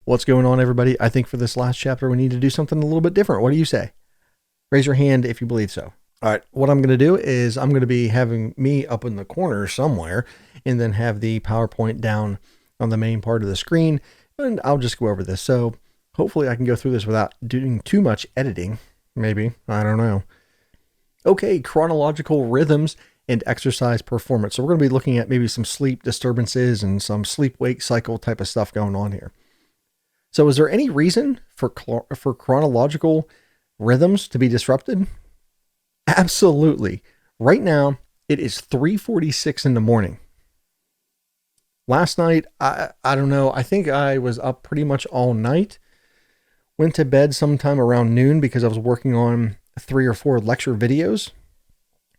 What's going on, everybody? I think for this last chapter, we need to do something a little bit different. What do you say? Raise your hand if you believe so. All right, what I'm going to do is I'm going to be having me up in the corner somewhere and then have the PowerPoint down on the main part of the screen, and I'll just go over this. So hopefully I can go through this without doing too much editing. Maybe, I don't know. Okay, chronological rhythms and exercise performance. So we're going to be looking at maybe some sleep disturbances and some sleep-wake cycle type of stuff going on here. So is there any reason for chronological rhythms to be disrupted? Absolutely. Right now, it is 3:46 in the morning. Last night, I don't know, I think I was up pretty much all night. Went to bed sometime around noon because I was working on 3 or 4 lecture videos.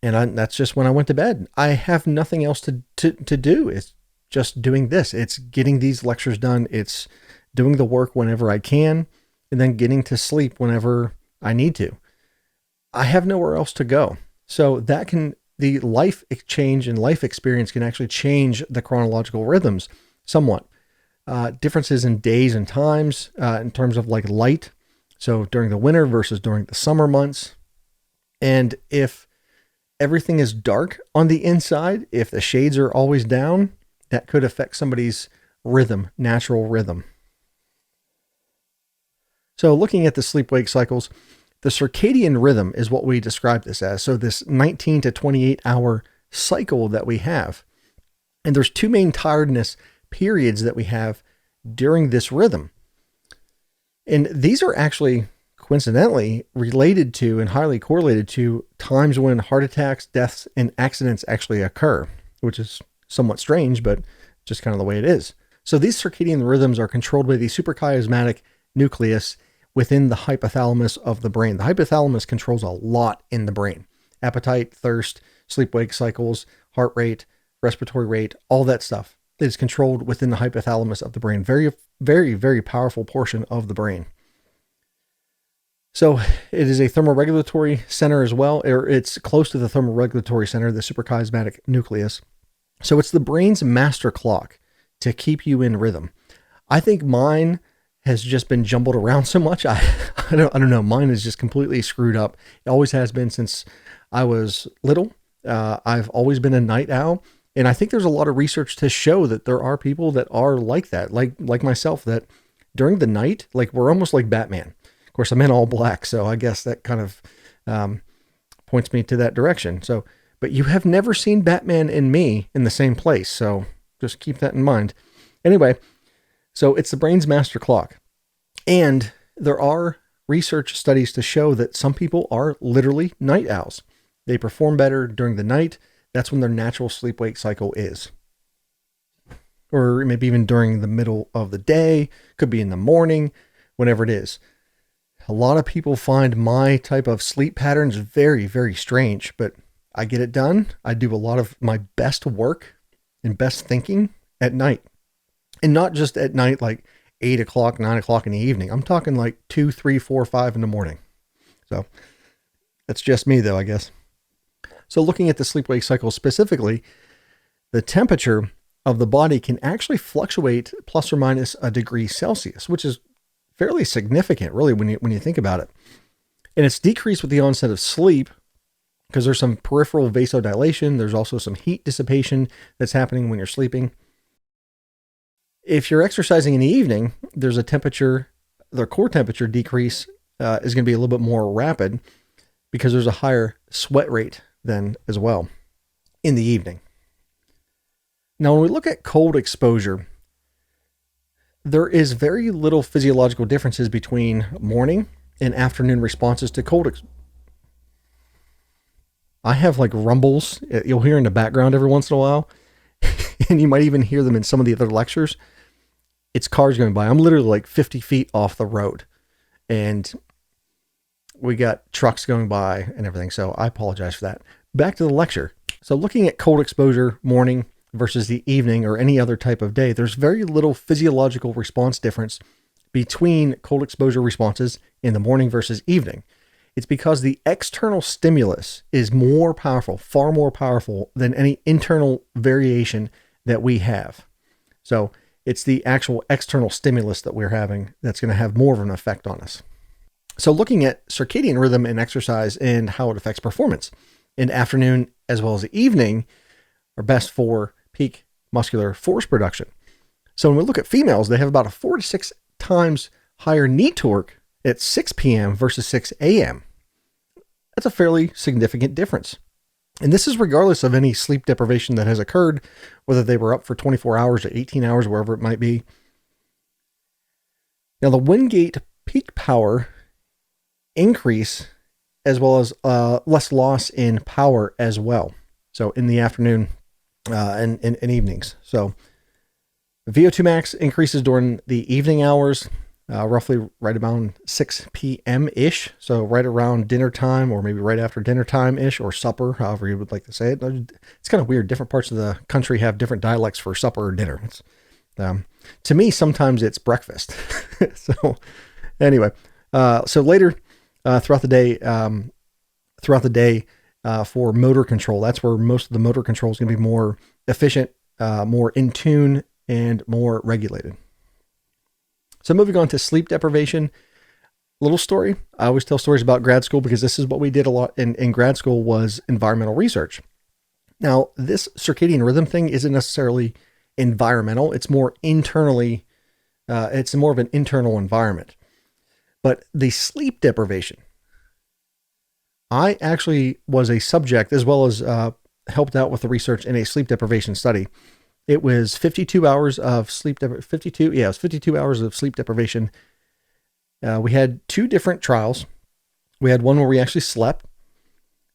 And that's just when I went to bed. I have nothing else to do. It's just doing this. It's getting these lectures done. It's doing the work whenever I can, and then getting to sleep whenever I need to. I have nowhere else to go. So the life exchange and life experience can actually change the chronological rhythms somewhat. Differences in days and times in terms of like light. So during the winter versus during the summer months. And if everything is dark on the inside, if the shades are always down, that could affect somebody's rhythm, natural rhythm. So looking at the sleep-wake cycles, the circadian rhythm is what we describe this as. So this 19 to 28 hour cycle that we have. And there's 2 main tiredness periods that we have during this rhythm. And these are actually coincidentally related to and highly correlated to times when heart attacks, deaths, and accidents actually occur, which is somewhat strange, but just kind of the way it is. So these circadian rhythms are controlled by the suprachiasmatic nucleus within the hypothalamus of the brain. The hypothalamus controls a lot in the brain: appetite, thirst, sleep-wake cycles, heart rate, respiratory rate, all that stuff. It is controlled within the hypothalamus of the brain. Very, very, very powerful portion of the brain. So it is a thermoregulatory center as well, or it's close to the thermoregulatory center, the suprachiasmatic nucleus. So it's the brain's master clock to keep you in rhythm. I think mine has just been jumbled around so much. I don't know. Mine is just completely screwed up. It always has been since I was little. I've always been a night owl. And I think there's a lot of research to show that there are people that are like that, like myself, that during the night, like we're almost like Batman. Of course, I'm in all black, so I guess that kind of points me to that direction. So, but you have never seen Batman and me in the same place, so just keep that in mind. Anyway, so it's the brain's master clock. And there are research studies to show that some people are literally night owls. They perform better during the night. That's when their natural sleep-wake cycle is. Or maybe even during the middle of the day, could be in the morning, whenever it is. A lot of people find my type of sleep patterns very, very strange, but I get it done. I do a lot of my best work and best thinking at night. And not just at night, like 8 o'clock, 9 o'clock in the evening. I'm talking like 2, 3, 4, 5 in the morning. So that's just me though, I guess. So looking at the sleep-wake cycle specifically, the temperature of the body can actually fluctuate plus or minus a degree Celsius, which is fairly significant, really, when you think about it. And it's decreased with the onset of sleep because there's some peripheral vasodilation. There's also some heat dissipation that's happening when you're sleeping. If you're exercising in the evening, there's a temperature, the core temperature decrease is going to be a little bit more rapid because there's a higher sweat rate then as well in the evening. Now, when we look at cold exposure, there is very little physiological differences between morning and afternoon responses to cold. I have like rumbles you'll hear in the background every once in a while, and you might even hear them in some of the other lectures. It's cars going by. I'm literally like 50 feet off the road, and we got trucks going by and everything. So I apologize for that. Back to the lecture. So looking at cold exposure morning versus the evening or any other type of day, there's very little physiological response difference between cold exposure responses in the morning versus evening. It's because the external stimulus is more powerful, far more powerful than any internal variation that we have. So It's the actual external stimulus that we're having that's going to have more of an effect on us. So looking at circadian rhythm and exercise and how it affects performance in afternoon as well as the evening are best for peak muscular force production. So when we look at females, they have about a 4 to 6 times higher knee torque at 6 p.m. versus 6 a.m. That's a fairly significant difference. And this is regardless of any sleep deprivation that has occurred, whether they were up for 24 hours or 18 hours, wherever it might be. Now, the Wingate peak power increase as well as less loss in power as well. So in the afternoon and evenings. So VO2 max increases during the evening hours, roughly right around 6 p.m.-ish. So right around dinner time, or maybe right after dinner time-ish, or supper, however you would like to say it. It's kind of weird. Different parts of the country have different dialects for supper or dinner. To me, sometimes it's breakfast. So anyway, so later throughout the day, for motor control, that's where most of the motor control is going to be more efficient, more in tune, and more regulated. So moving on to sleep deprivation, little story. I always tell stories about grad school because this is what we did a lot in grad school, was environmental research. Now, this circadian rhythm thing isn't necessarily environmental. It's more internally, it's more of an internal environment. But the sleep deprivation, I actually was a subject as well as helped out with the research in a sleep deprivation study. It was 52 hours of sleep, 52 hours of sleep deprivation. We had 2 different trials. We had one where we actually slept.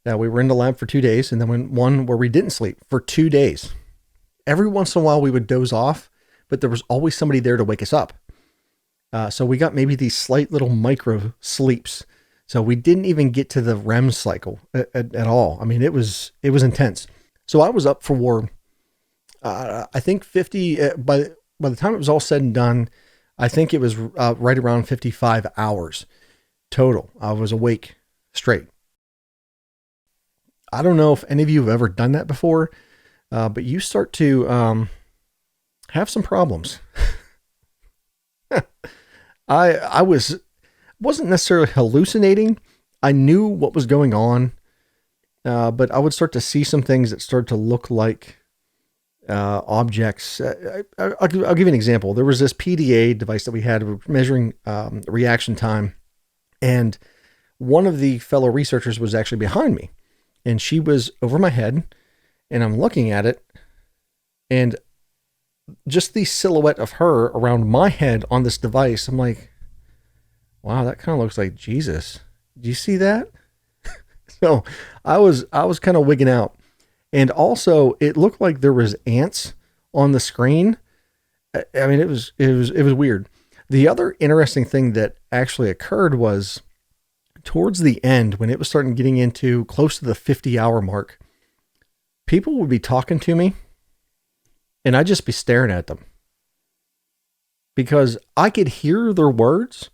We were in the lab for 2 days, and then one where we didn't sleep for 2 days. Every once in a while we would doze off, but there was always somebody there to wake us up. So we got maybe these slight little micro sleeps. So we didn't even get to the REM cycle at all. I mean, it was intense. So I was up for, I think 50, by the time it was all said and done, I think it was right around 55 hours total. I was awake straight. I don't know if any of you have ever done that before, but you start to have some problems. I wasn't necessarily hallucinating. I knew what was going on, but I would start to see some things that started to look like objects. I'll give you an example. There was this PDA device that we had measuring reaction time, and one of the fellow researchers was actually behind me, and she was over my head, and I'm looking at it, and just the silhouette of her around my head on this device, I'm like, wow, that kind of looks like Jesus. Do you see that? So I was kind of wigging out. And also it looked like there was ants on the screen. I mean, it was weird. The other interesting thing that actually occurred was towards the end, when it was starting getting into close to the 50-hour mark, people would be talking to me and I'd just be staring at them because I could hear their words.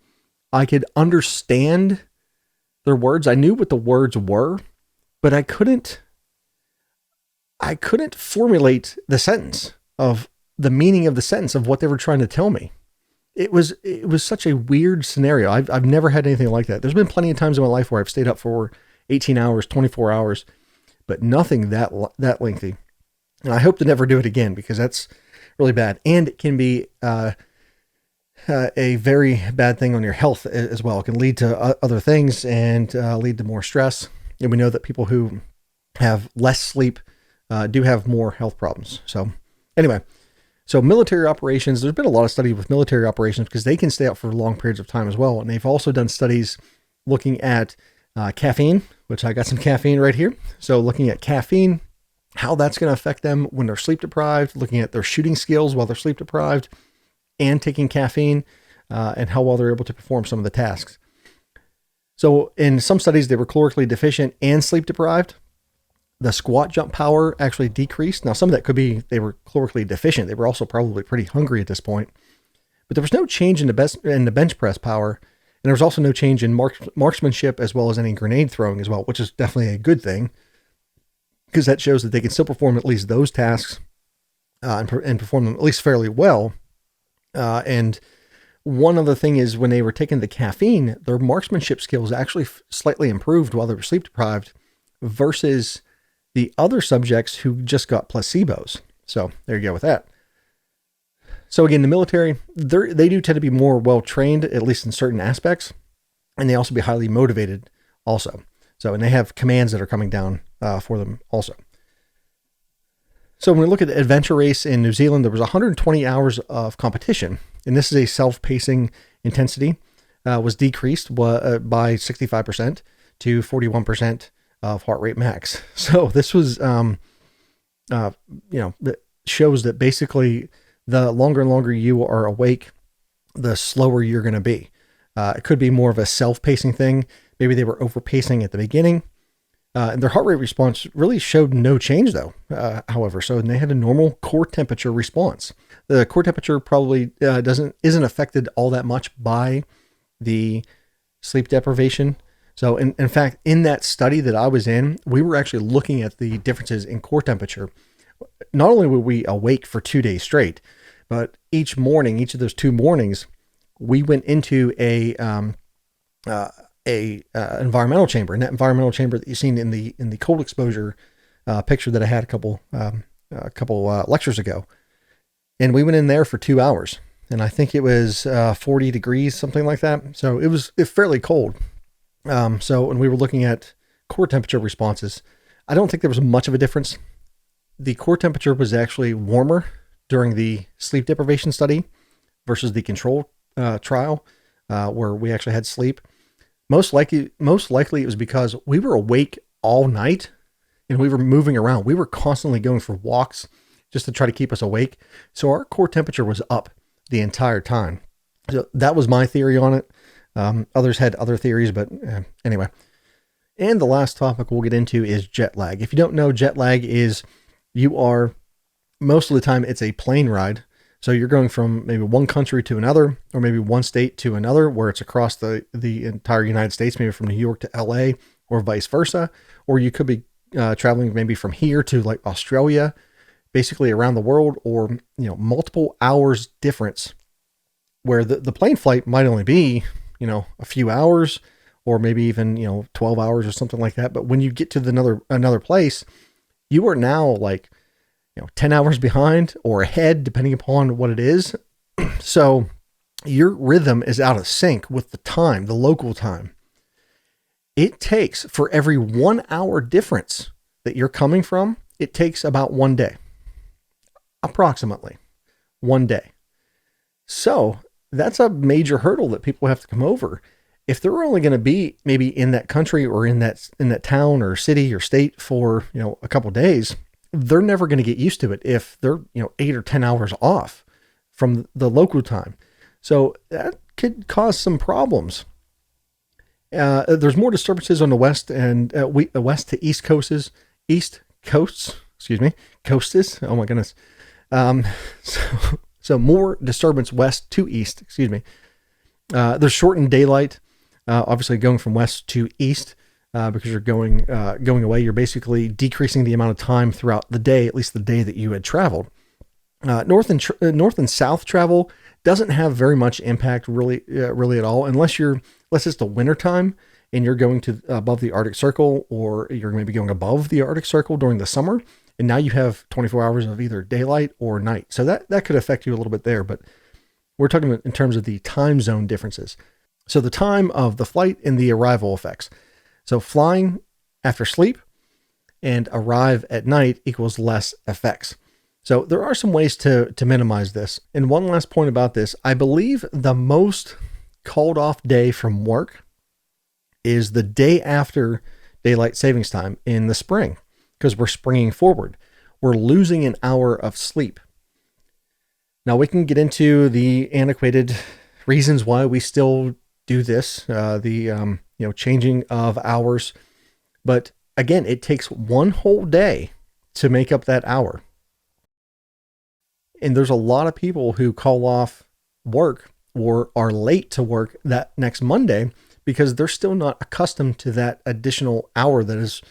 I could understand their words. I knew what the words were, but I couldn't formulate the sentence of the meaning of the sentence of what they were trying to tell me. It was such a weird scenario. I've never had anything like that. There's been plenty of times in my life where I've stayed up for 18 hours, 24 hours, but nothing that lengthy. And I hope to never do it again because that's really bad. And it can be a very bad thing on your health as well. It can lead to other things and lead to more stress. And we know that people who have less sleep do have more health problems. So anyway, so military operations, there's been a lot of study with military operations because they can stay up for long periods of time as well. And they've also done studies looking at caffeine, which I got some caffeine right here. So looking at caffeine, how that's going to affect them when they're sleep deprived, looking at their shooting skills while they're sleep deprived, and taking caffeine, and how well they're able to perform some of the tasks. So in some studies, they were calorically deficient and sleep deprived. The squat jump power actually decreased. Now, some of that could be they were calorically deficient. They were also probably pretty hungry at this point. But there was no change in the bench press power. And there was also no change in marksmanship as well as any grenade throwing as well, which is definitely a good thing because that shows that they can still perform at least those tasks and perform them at least fairly well And one other thing is when they were taking the caffeine, their marksmanship skills actually slightly improved while they were sleep deprived versus the other subjects who just got placebos. So there you go with that. So again, the military, they do tend to be more well-trained, at least in certain aspects, and they also be highly motivated also. So, and they have commands that are coming down for them also. So when we look at the adventure race in New Zealand, there was 120 hours of competition, and this is a self-pacing intensity, was decreased by 65% to 41% of heart rate max. So this was, that shows that basically the longer and longer you are awake, the slower you're going to be. It could be more of a self-pacing thing. Maybe they were overpacing at the beginning. And their heart rate response really showed no change though, however. So they had a normal core temperature response. The core temperature probably isn't affected all that much by the sleep deprivation. So in fact, in that study that I was in, we were actually looking at the differences in core temperature. Not only were we awake for 2 days straight, but each of those 2 mornings, we went into a environmental chamber, and that environmental chamber that you've seen in the cold exposure picture that I had a couple lectures ago, and we went in there for 2 hours, and I think it was 40 degrees, something like that. So it was fairly cold. So when we were looking at core temperature responses, I don't think there was much of a difference. The core temperature was actually warmer during the sleep deprivation study versus the control trial, where we actually had sleep. Most likely it was because we were awake all night and we were moving around. We were constantly going for walks just to try to keep us awake. So our core temperature was up the entire time. So that was my theory on it. Others had other theories, but anyway. And the last topic we'll get into is jet lag. If you don't know, jet lag is most of the time it's a plane ride. So you're going from maybe one country to another, or maybe one state to another, where it's across the entire United States, maybe from New York to LA or vice versa. Or you could be traveling maybe from here to like Australia, basically around the world, or, multiple hours difference, where the plane flight might only be, a few hours, or maybe even, 12 hours or something like that. But when you get to another place, you are now like, 10 hours behind or ahead, depending upon what it is. So your rhythm is out of sync with the time, the local time. It takes, for every 1 hour difference that you're coming from, it takes about 1 day, approximately 1 day. So that's a major hurdle that people have to come over. If they're only going to be maybe in that country or in that town or city or state for, a couple of days, they're never going to get used to it if they're, 8 or 10 hours off from the local time. So that could cause some problems. There's more disturbances on the west and west to east coasts, coasts. Oh my goodness. So more disturbance west to east, there's shortened daylight, obviously going from west to east. Because you're going away, you're basically decreasing the amount of time throughout the day, at least the day that you had traveled. North and south travel doesn't have very much impact really at all, unless it's the winter time and you're going to above the Arctic Circle, or you're maybe going above the Arctic Circle during the summer, and now you have 24 hours of either daylight or night. So that could affect you a little bit there, but we're talking about in terms of the time zone differences. So the time of the flight and the arrival effects. So flying after sleep and arrive at night equals less effects. So there are some ways to minimize this. And one last point about this, I believe the most called off day from work is the day after daylight savings time in the spring, because we're springing forward. We're losing an hour of sleep. Now we can get into the antiquated reasons why we still do this, changing of hours. But again, it takes one whole day to make up that hour. And there's a lot of people who call off work or are late to work that next Monday because they're still not accustomed to that additional hour that is,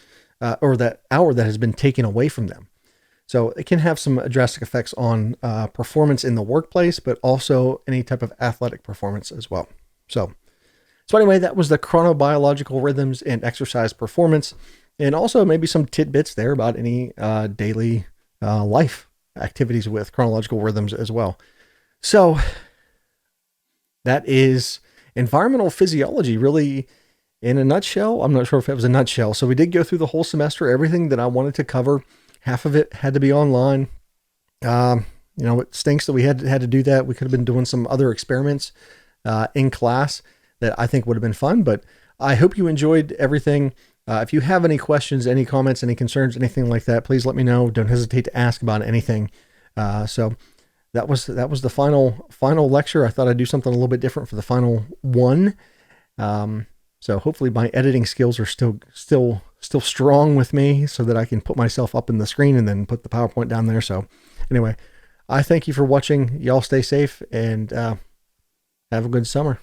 or that hour that has been taken away from them. So it can have some drastic effects on performance in the workplace, but also any type of athletic performance as well. So anyway, that was the chronobiological rhythms and exercise performance, and also maybe some tidbits there about any daily life activities with chronological rhythms as well. So that is environmental physiology, really, in a nutshell. I'm not sure if it was a nutshell. So we did go through the whole semester, everything that I wanted to cover. Half of it had to be online. It stinks that we had to do that. We could have been doing some other experiments in class that I think would have been fun, but I hope you enjoyed everything. If you have any questions, any comments, any concerns, anything like that, please let me know. Don't hesitate to ask about anything. So that was the final lecture. I thought I'd do something a little bit different for the final one. So hopefully my editing skills are still strong with me, so that I can put myself up in the screen and then put the PowerPoint down there. So anyway, I thank you for watching. Y'all stay safe and have a good summer.